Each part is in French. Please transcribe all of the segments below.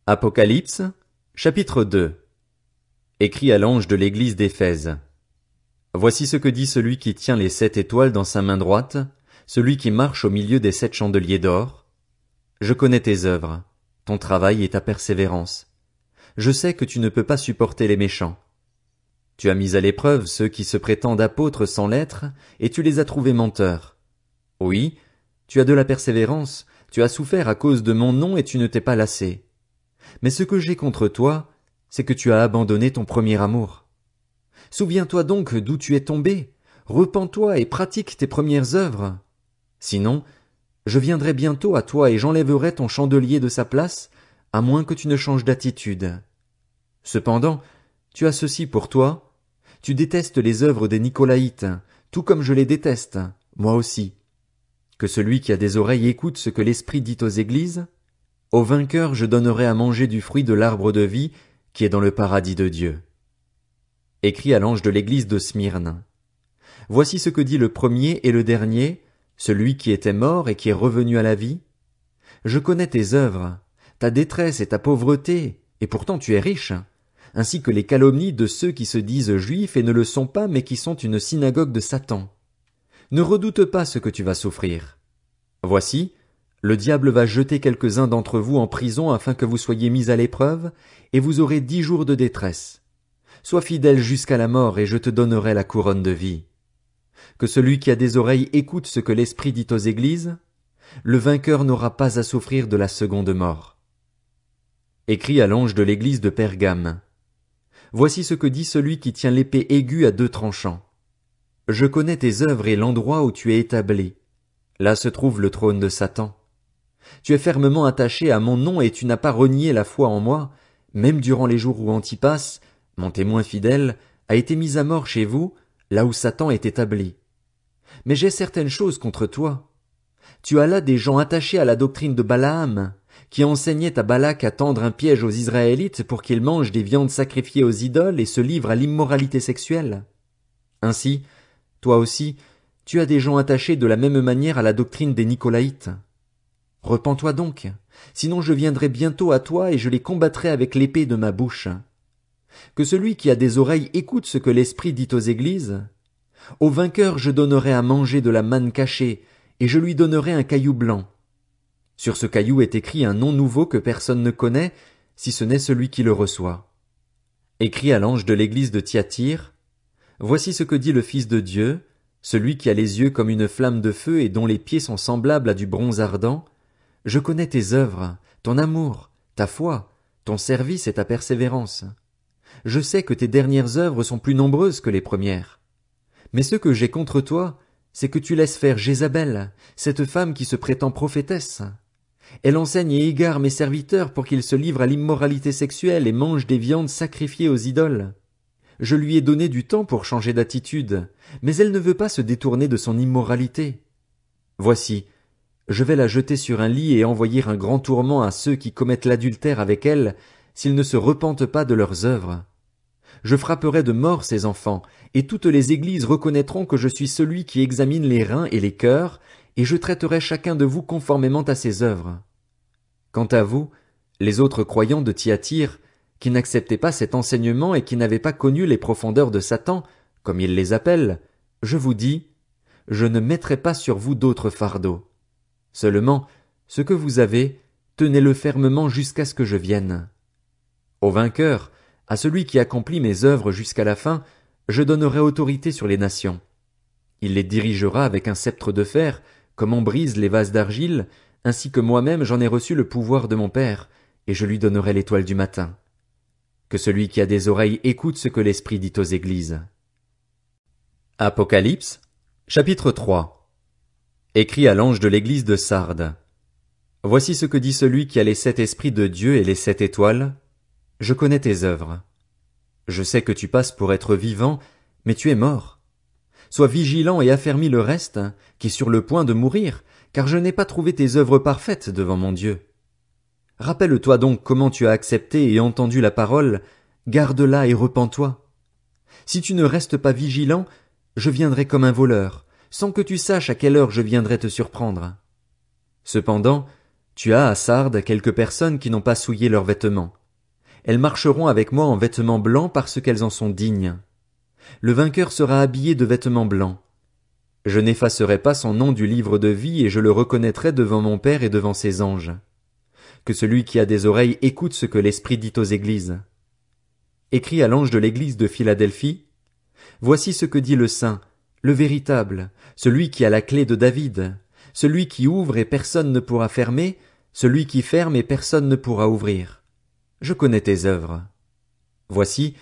Apocalypse, chapitre 2. Écrit à l'ange de l'église d'Éphèse. Voici ce que dit celui qui tient les 7 étoiles dans sa main droite, celui qui marche au milieu des 7 chandeliers d'or. Je connais tes œuvres, ton travail et ta persévérance. Je sais que tu ne peux pas supporter les méchants. Tu as mis à l'épreuve ceux qui se prétendent apôtres sans l'être, et tu les as trouvés menteurs. Oui, tu as de la persévérance, tu as souffert à cause de mon nom et tu ne t'es pas lassé. Mais ce que j'ai contre toi, c'est que tu as abandonné ton premier amour. Souviens-toi donc d'où tu es tombé, repens-toi et pratique tes premières œuvres. Sinon, je viendrai bientôt à toi et j'enlèverai ton chandelier de sa place, à moins que tu ne changes d'attitude. Cependant, tu as ceci pour toi, tu détestes les œuvres des Nicolaïtes, tout comme je les déteste, moi aussi. Que celui qui a des oreilles écoute ce que l'Esprit dit aux églises. Au vainqueur je donnerai à manger du fruit de l'arbre de vie, qui est dans le paradis de Dieu. Écrit à l'ange de l'église de Smyrne. Voici ce que dit le premier et le dernier, celui qui était mort et qui est revenu à la vie. Je connais tes œuvres, ta détresse et ta pauvreté, et pourtant tu es riche, ainsi que les calomnies de ceux qui se disent juifs et ne le sont pas mais qui sont une synagogue de Satan. Ne redoute pas ce que tu vas souffrir. Voici, le diable va jeter quelques-uns d'entre vous en prison afin que vous soyez mis à l'épreuve, et vous aurez 10 jours de détresse. Sois fidèle jusqu'à la mort et je te donnerai la couronne de vie. Que celui qui a des oreilles écoute ce que l'Esprit dit aux églises. Le vainqueur n'aura pas à souffrir de la seconde mort. Écrit à l'ange de l'église de Pergame. Voici ce que dit celui qui tient l'épée aiguë à 2 tranchants. Je connais tes œuvres et l'endroit où tu es établi. Là se trouve le trône de Satan. Tu es fermement attaché à mon nom et tu n'as pas renié la foi en moi, même durant les jours où Antipas, mon témoin fidèle, a été mis à mort chez vous, là où Satan est établi. Mais j'ai certaines choses contre toi. Tu as là des gens attachés à la doctrine de Balaam, qui enseignait à Balak à tendre un piège aux Israélites pour qu'ils mangent des viandes sacrifiées aux idoles et se livrent à l'immoralité sexuelle. Ainsi, toi aussi, tu as des gens attachés de la même manière à la doctrine des Nicolaïtes. Repens-toi donc, sinon je viendrai bientôt à toi et je les combattrai avec l'épée de ma bouche. Que celui qui a des oreilles écoute ce que l'Esprit dit aux églises. Au vainqueur je donnerai à manger de la manne cachée, et je lui donnerai un caillou blanc. Sur ce caillou est écrit un nom nouveau que personne ne connaît, si ce n'est celui qui le reçoit. Écrit à l'ange de l'église de Thyatire. Voici ce que dit le Fils de Dieu, celui qui a les yeux comme une flamme de feu et dont les pieds sont semblables à du bronze ardent. Je connais tes œuvres, ton amour, ta foi, ton service et ta persévérance. Je sais que tes dernières œuvres sont plus nombreuses que les premières. Mais ce que j'ai contre toi, c'est que tu laisses faire Jézabel, cette femme qui se prétend prophétesse. Elle enseigne et égare mes serviteurs pour qu'ils se livrent à l'immoralité sexuelle et mangent des viandes sacrifiées aux idoles. Je lui ai donné du temps pour changer d'attitude, mais elle ne veut pas se détourner de son immoralité. Voici, je vais la jeter sur un lit et envoyer un grand tourment à ceux qui commettent l'adultère avec elle, s'ils ne se repentent pas de leurs œuvres. Je frapperai de mort ces enfants, et toutes les églises reconnaîtront que je suis celui qui examine les reins et les cœurs, et je traiterai chacun de vous conformément à ses œuvres. Quant à vous, les autres croyants de Thyatire, qui n'acceptaient pas cet enseignement et qui n'avaient pas connu les profondeurs de Satan, comme il les appelle, je vous dis, je ne mettrai pas sur vous d'autres fardeaux. Seulement, ce que vous avez, tenez-le fermement jusqu'à ce que je vienne. Au vainqueur, à celui qui accomplit mes œuvres jusqu'à la fin, je donnerai autorité sur les nations. Il les dirigera avec un sceptre de fer, comme on brise les vases d'argile, ainsi que moi-même j'en ai reçu le pouvoir de mon Père, et je lui donnerai l'étoile du matin. Que celui qui a des oreilles écoute ce que l'Esprit dit aux églises. Apocalypse, chapitre 3. Écrit à l'ange de l'église de Sardes. Voici ce que dit celui qui a les 7 esprits de Dieu et les 7 étoiles. Je connais tes œuvres. Je sais que tu passes pour être vivant, mais tu es mort. Sois vigilant et affermis le reste, qui est sur le point de mourir, car je n'ai pas trouvé tes œuvres parfaites devant mon Dieu. Rappelle-toi donc comment tu as accepté et entendu la parole, garde-la et repens-toi. Si tu ne restes pas vigilant, je viendrai comme un voleur, sans que tu saches à quelle heure je viendrai te surprendre. Cependant, Tu as à Sardes quelques personnes qui n'ont pas souillé leurs vêtements. Elles marcheront avec moi en vêtements blancs parce qu'elles en sont dignes. Le vainqueur sera habillé de vêtements blancs. Je n'effacerai pas son nom du livre de vie et je le reconnaîtrai devant mon Père et devant ses anges. Que celui qui a des oreilles écoute ce que l'Esprit dit aux églises. Écris à l'ange de l'église de Philadelphie. Voici ce que dit le Saint, le véritable, celui qui a la clé de David, celui qui ouvre et personne ne pourra fermer, celui qui ferme et personne ne pourra ouvrir. Je connais tes œuvres. Voici,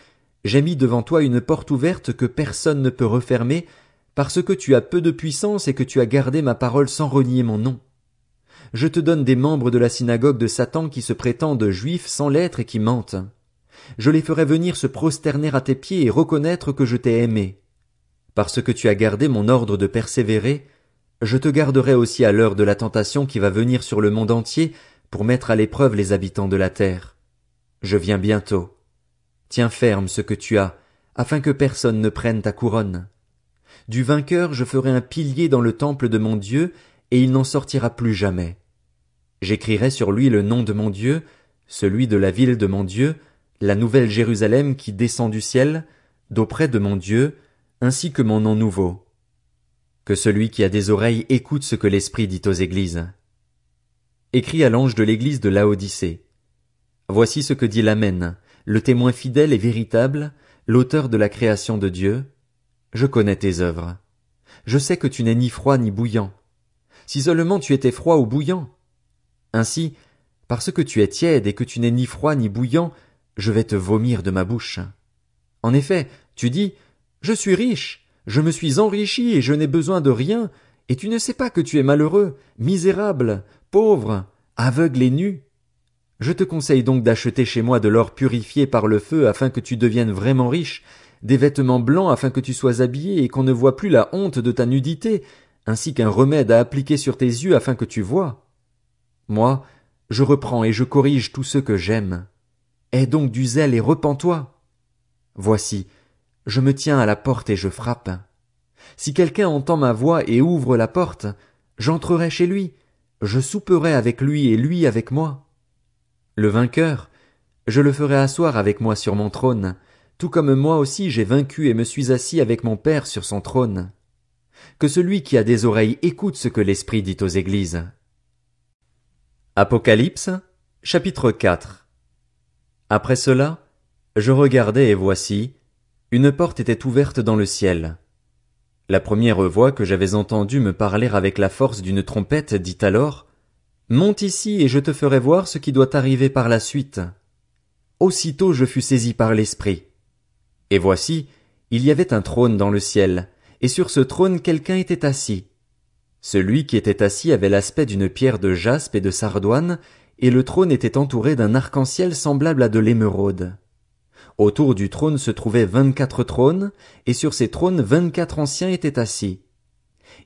j'ai mis devant toi une porte ouverte que personne ne peut refermer, parce que tu as peu de puissance et que tu as gardé ma parole sans renier mon nom. Je te donne des membres de la synagogue de Satan qui se prétendent juifs sans l'être et qui mentent. Je les ferai venir se prosterner à tes pieds et reconnaître que je t'ai aimé. Parce que tu as gardé mon ordre de persévérer, je te garderai aussi à l'heure de la tentation qui va venir sur le monde entier pour mettre à l'épreuve les habitants de la terre. Je viens bientôt. Tiens ferme ce que tu as, afin que personne ne prenne ta couronne. Du vainqueur je ferai un pilier dans le temple de mon Dieu, et il n'en sortira plus jamais. J'écrirai sur lui le nom de mon Dieu, celui de la ville de mon Dieu, la nouvelle Jérusalem qui descend du ciel, d'auprès de mon Dieu, ainsi que mon nom nouveau. Que celui qui a des oreilles écoute ce que l'Esprit dit aux églises. Écris à l'ange de l'église de Laodicée. Voici ce que dit l'Amen, le témoin fidèle et véritable, l'auteur de la création de Dieu. Je connais tes œuvres. Je sais que tu n'es ni froid ni bouillant. Si seulement tu étais froid ou bouillant. Ainsi, parce que tu es tiède et que tu n'es ni froid ni bouillant, je vais te vomir de ma bouche. En effet, tu dis, je suis riche, je me suis enrichi et je n'ai besoin de rien, et tu ne sais pas que tu es malheureux, misérable, pauvre, aveugle et nu. Je te conseille donc d'acheter chez moi de l'or purifié par le feu afin que tu deviennes vraiment riche, des vêtements blancs afin que tu sois habillé et qu'on ne voie plus la honte de ta nudité, ainsi qu'un remède à appliquer sur tes yeux afin que tu vois. Moi, je reprends et je corrige tous ceux que j'aime. Aie donc du zèle et repens-toi. Voici, je me tiens à la porte et je frappe. Si quelqu'un entend ma voix et ouvre la porte, j'entrerai chez lui, je souperai avec lui et lui avec moi. Le vainqueur, je le ferai asseoir avec moi sur mon trône, tout comme moi aussi j'ai vaincu et me suis assis avec mon Père sur son trône. Que celui qui a des oreilles écoute ce que l'Esprit dit aux églises. Apocalypse, chapitre 4. Après cela, je regardai et voici, une porte était ouverte dans le ciel. La première voix que j'avais entendue me parler avec la force d'une trompette dit alors, « Monte ici et je te ferai voir ce qui doit arriver par la suite. » Aussitôt je fus saisi par l'Esprit. Et voici, il y avait un trône dans le ciel, et sur ce trône quelqu'un était assis. Celui qui était assis avait l'aspect d'une pierre de jaspe et de sardoine, et le trône était entouré d'un arc-en-ciel semblable à de l'émeraude. Autour du trône se trouvaient 24 trônes, et sur ces trônes 24 anciens étaient assis.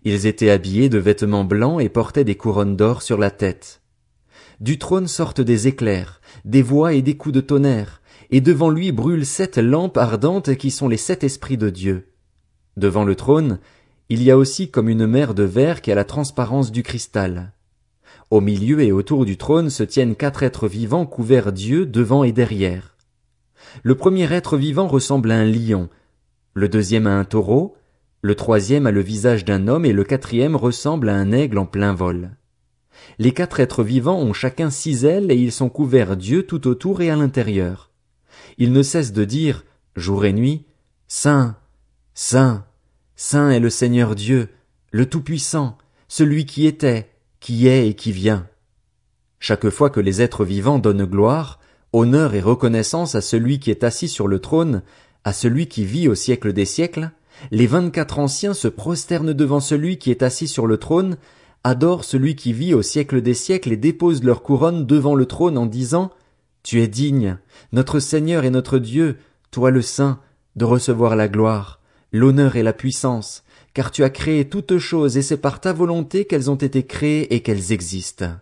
Ils étaient habillés de vêtements blancs et portaient des couronnes d'or sur la tête. Du trône sortent des éclairs, des voix et des coups de tonnerre, et devant lui brûlent 7 lampes ardentes qui sont les 7 esprits de Dieu. Devant le trône, il y a aussi comme une mer de verre qui a la transparence du cristal. Au milieu et autour du trône se tiennent 4 êtres vivants couverts d'yeux devant et derrière. Le premier être vivant ressemble à un lion, le deuxième à un taureau, le troisième a le visage d'un homme et le quatrième ressemble à un aigle en plein vol. Les 4 êtres vivants ont chacun 6 ailes et ils sont couverts d'yeux tout autour et à l'intérieur. Ils ne cessent de dire, jour et nuit, Saint, Saint, Saint est le Seigneur Dieu, le Tout-Puissant, celui qui était, qui est et qui vient. Chaque fois que les êtres vivants donnent gloire, honneur et reconnaissance à celui qui est assis sur le trône, à celui qui vit au siècle des siècles, les 24 anciens se prosternent devant celui qui est assis sur le trône, adorent celui qui vit au siècle des siècles et déposent leur couronne devant le trône en disant « Tu es digne, notre Seigneur et notre Dieu, toi le Saint, de recevoir la gloire, l'honneur et la puissance, car tu as créé toutes choses et c'est par ta volonté qu'elles ont été créées et qu'elles existent. »